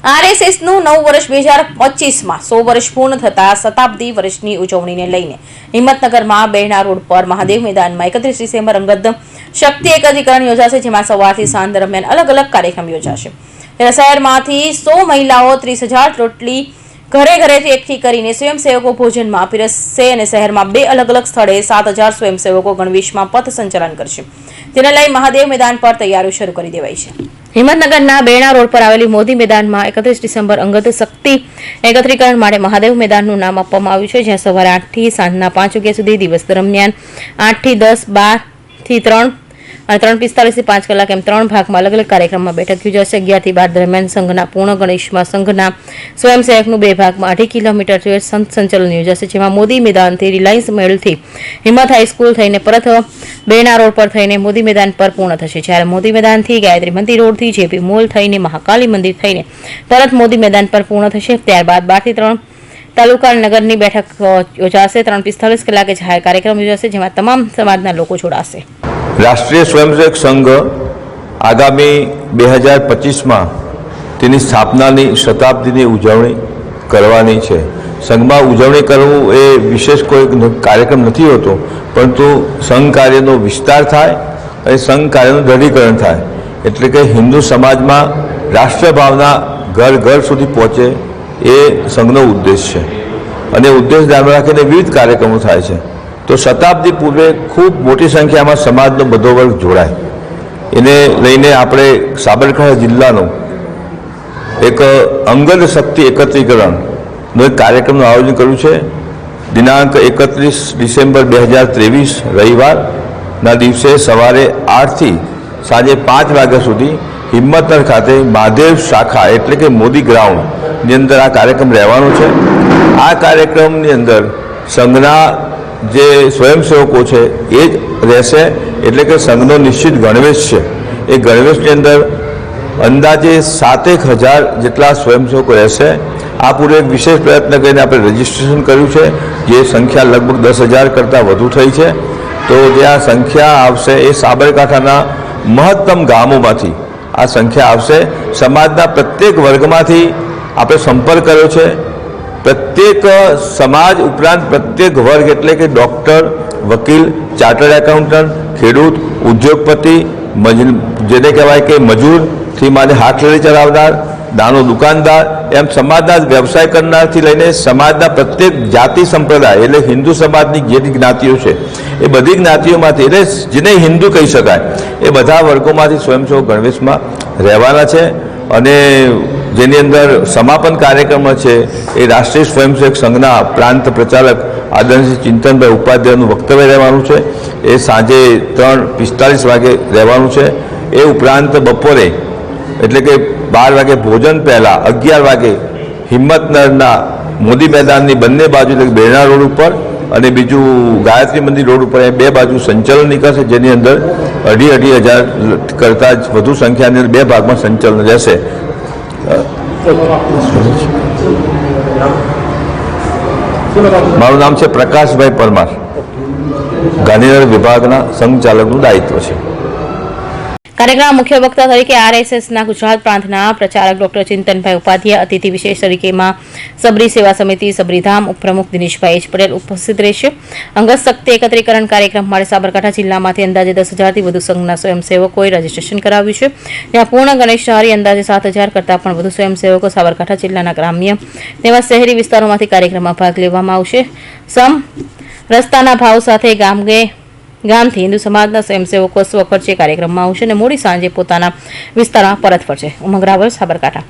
આરએસએસનું નવું વર્ષ 2025માં 100 વર્ષ પૂર્ણ થતા શતાબ્દી વર્ષની ઉજવણીને લઈને હિંમતનગરમાં બેહણા રોડ પર મહાદેવ મેદાનમાં 31 ડિસેમ્બર અંગત શક્તિ એકત્રીકરણ યોજાશે, જેમાં સવારથી સાંજ દરમિયાન અલગ અલગ કાર્યક્રમ યોજાશે। ત્યારે શહેરમાંથી 100 મહિલાઓ 30,000 રોટલી ઘરે ઘરેથી એકઠી કરીને સ્વયંસેવકો ભોજનમાં પીરસશે અને શહેરમાં 2 અલગ અલગ સ્થળે 7,000 સ્વયંસેવકો ગણવેશમાં પથ સંચાલન કરશે। તેને લઈ મહાદેવ મેદાન પર તૈયારીઓ શરૂ કરી દેવાઈ છે। હિંમતનગરના બેહણા રોડ પર આવેલી મોદી મેદાનમાં 31 ડિસેમ્બર અંગત શક્તિ એકત્રીકરણ માટે મહાદેવ મેદાનનું નામ આપવામાં આવ્યું છે, જ્યાં સવારે 8 થી સાંજના 5 વાગ્યા સુધી, દિવસ દરમિયાન 8 થી 10, 12 થી 3 અને 3:45 થી 5 કલાક એમ 3 ભાગમાં અલગ અલગ કાર્યક્રમમાં બેઠક યોજાશે। 11 થી 12 દરમિયાન સંઘના પૂર્ણ ગણેશમાં સંઘના સ્વયંસેવકનું 2 ભાગમાં 2.5 કિલોમીટર સંત સંચલન યોજાશે, જેમાં મોદી મેદાનથી રિલાયન્સ મેળથી હિંમત હાઈસ્કૂલ થઈને પરત બેહણા રોડ પર થઈને મોદી મેદાન પર પૂર્ણ થશે। જ્યારે મોદી મેદાનથી ગાયત્રી મંદિર રોડથી જેપી મોલ થઈને મહાકાલી મંદિર થઈને પરત મોદી મેદાન પર પૂર્ણ થશે। ત્યારબાદ 12 થી 3 તાલુકા નગરની બેઠક યોજાશે। 3:45 કલાકે જાહેર કાર્યક્રમ યોજાશે, જેમાં તમામ સમાજના લોકો જોડાશે। રાષ્ટ્રીય સ્વયંસેવક સંઘ આગામી 2025માં તેની સ્થાપનાની શતાબ્દીની ઉજવણી કરવાની છે। સંઘમાં ઉજવણી કરવું એ વિશેષ કોઈ કાર્યક્રમ નથી હોતો, પરંતુ સંઘ કાર્યનો વિસ્તાર થાય અને સંઘ કાર્યનું દૃઢીકરણ થાય, એટલે કે હિન્દુ સમાજમાં રાષ્ટ્રભાવના ઘર ઘર સુધી પહોંચે એ સંઘનો ઉદ્દેશ છે અને ઉદ્દેશ ધ્યાનમાં રાખીને વિવિધ કાર્યક્રમો થાય છે। તો શતાબ્દી પૂર્વે ખૂબ મોટી સંખ્યામાં સમાજનો બધો વર્ગ જોડાય, એને લઈને આપણે સાબરકાંઠા જિલ્લાનો એક અંગત શક્તિ એકત્રીકરણનો એક કાર્યક્રમનું આયોજન કર્યું છે। દિનાંક 31 ડિસેમ્બર 2023 રવિવારના દિવસે સવારે 8 થી સાંજે 5 વાગ્યા સુધી હિંમતનગર ખાતે મહાદેવ શાખા એટલે કે મોદી ગ્રાઉન્ડની અંદર આ કાર્યક્રમ રહેવાનો છે। આ કાર્યક્રમની અંદર સંઘના જે સ્વયંસેવકો છે એ જ રહેશે, એટલે કે સંઘનો નિશ્ચિત ગણવેશ છે, એ ગણવેશની અંદર અંદાજે 7,000 જેટલા સ્વયંસેવકો રહેશે। આ પૂરે એક વિશેષ પ્રયત્ન કરીને આપણે રજીસ્ટ્રેશન કર્યું છે, જે સંખ્યા લગભગ 10,000 કરતાં વધુ થઈ છે। તો જે આ સંખ્યા આવશે એ સાબરકાંઠાના મહત્તમ ગામોમાંથી આ સંખ્યા આવશે। સમાજના પ્રત્યેક વર્ગમાંથી આપણે સંપર્ક કર્યો છે। પ્રત્યેક સમાજ ઉપરાંત પ્રત્યેક વર્ગ એટલે કે ડૉક્ટર, વકીલ, ચાર્ટર્ડ એકાઉન્ટન્ટ, ખેડૂત, ઉદ્યોગપતિ, જેને કહેવાય કે મજૂરથી માંડી હાથલેરી ચલાવનાર, નાનો દુકાનદાર, એમ સમાજના વ્યવસાય કરનારથી લઈને સમાજના પ્રત્યેક જાતિ સંપ્રદાય એટલે હિન્દુ સમાજની જે જ્ઞાતિઓ છે એ બધી જ્ઞાતિઓમાંથી, એટલે જેને હિન્દુ કહી શકાય એ બધા વર્ગોમાંથી સ્વયંસેવક ગણવેશમાં રહેવાના છે। અને જેની અંદર સમાપન કાર્યક્રમ છે એ રાષ્ટ્રીય સ્વયંસેવક સંઘના પ્રાંત પ્રચાલક આદરણીય ચિંતનભાઈ ઉપાધ્યાયનું વક્તવ્ય રહેવાનું છે, એ સાંજે 3:45 વાગે રહેવાનું છે। એ ઉપરાંત બપોરે એટલે કે 12 વાગે ભોજન પહેલાં 11 વાગે હિંમતનગરના મોદી મેદાનની બંને બાજુ એટલે બેહણા રોડ ઉપર અને બીજું ગાયત્રી મંદિર રોડ ઉપર એ 2 બાજુ સંચલન નીકળશે, જેની અંદર 2,500 કરતાં વધુ સંખ્યાની અંદર 2 ભાગમાં સંચલન રહેશે। મારું નામ છે પ્રકાશભાઈ પરમાર, ગાંધીનગર વિભાગના સંઘચાલકનું દાયિત્વ છે। કાર્યક્રમમાં મુખ્ય વક્તા તરીકે આરએસએસના ગુજરાત પ્રાંતના પ્રચારક ડોક્ટર ચિંતનભાઈ ઉપાધ્યાય, અતિથિ વિશેષ તરીકેમાં સબરી સેવા સમિતિ સબરીધામ ઉપપ્રમુખ દિનેશભાઈ એચ પટેલ ઉપસ્થિત રહેશે। અંગત શક્તિ એકત્રીકરણ કાર્યક્રમ માટે સાબરકાંઠા જિલ્લામાંથી અંદાજે 10,000થી વધુ સંઘના સ્વયંસેવકોએ રજીસ્ટ્રેશન કરાવ્યું છે, જ્યાં પૂર્ણ ગણેશ સહારી અંદાજે 7,000 કરતાં પણ વધુ સ્વયંસેવકો સાબરકાંઠા જિલ્લાના ગ્રામ્ય તેમજ શહેરી વિસ્તારોમાંથી કાર્યક્રમમાં ભાગ લેવામાં આવશે। રસ્તાના ભાવ સાથે ગામથી હિન્દુ સમાજના સ્વયંસેવકો સ્વખર્ચે કાર્યક્રમમાં આવશે અને મોડી સાંજે પોતાના વિસ્તારમાં પરત ફરશે। ઉમંગ રાવલ, સાબરકાંઠા।